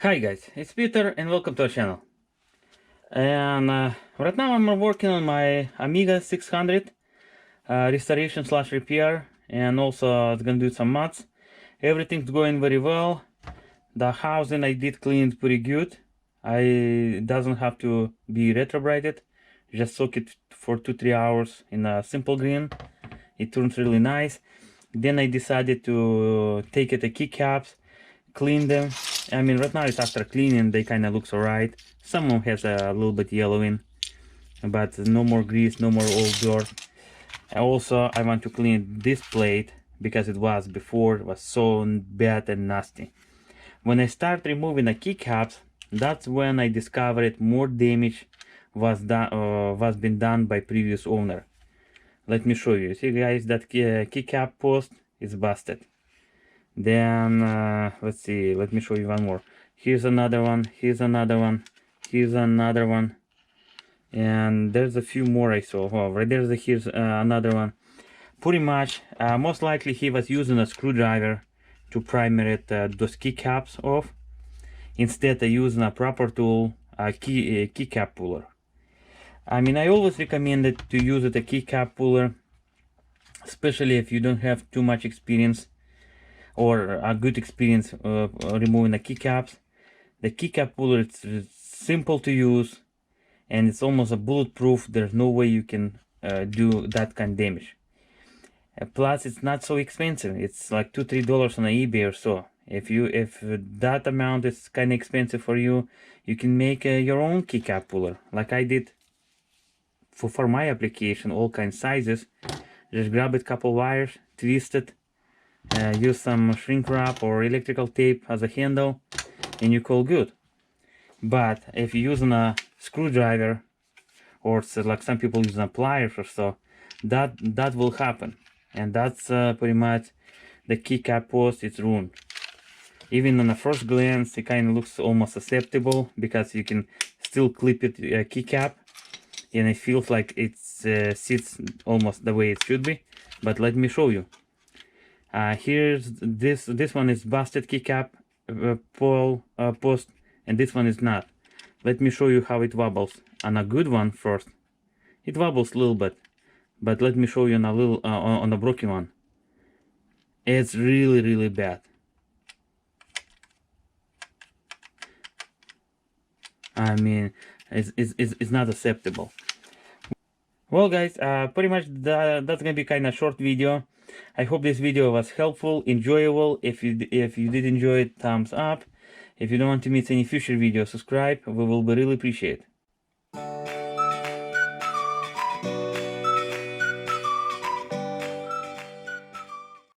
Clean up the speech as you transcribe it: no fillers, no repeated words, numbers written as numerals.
Hi guys, it's Peter and welcome to our channel. And right now I'm working on my Amiga 600 restoration slash repair, and also it's gonna do some mods. Everything's going very well. The housing I did clean it pretty good. It doesn't have to be retrobrighted. Just soak it for 2-3 hours in a simple green. It turns really nice. Then I decided to take it to keycaps, clean them. I mean, right now it's after cleaning, they kind of looks alright. Some of them has a little bit yellowing, but no more grease, no more old dirt. Also, I want to clean this plate because it was before, it was so bad and nasty. When I start removing the keycaps, that's when I discovered more damage was been done by previous owner. Let me show you. See guys, that keycap post is busted. Then let's see, let me show you one more. Here's another one, here's another one, here's another one, and there's a few more I saw. Oh, right here's another one. Pretty much most likely he was using a screwdriver to primer it those keycaps off instead of using a proper tool, a keycap puller. I mean, I always recommend it to use a keycap puller, especially if you don't have too much experience or a good experience removing the keycaps. The keycap puller, it's simple to use and it's almost a bulletproof. There's no way you can do that kind of damage. Plus it's not so expensive. It's like $2-3 on eBay or so. If that amount is kind of expensive for you, you can make your own keycap puller like I did for my application, all kind of sizes. Just grab a couple wires, twist it, use some shrink wrap or electrical tape as a handle, and you call good. But if you're using a screwdriver, or like some people using pliers or so, that will happen, and that's pretty much the keycap post. It's ruined. Even on the first glance, it kind of looks almost acceptable because you can still clip it keycap, and it feels like it sits almost the way it should be. But let me show you. Here's this one is busted keycap post, and this one is not. Let me show you how it wobbles on a good one first. It wobbles a little bit, but let me show you on a little on a broken one. It's really bad. I mean, it's not acceptable. Well guys, pretty much that's gonna be kind of short video. I hope this video was helpful, enjoyable. If you did enjoy it, thumbs up. If you don't want to miss any future videos, subscribe. We will be really appreciate.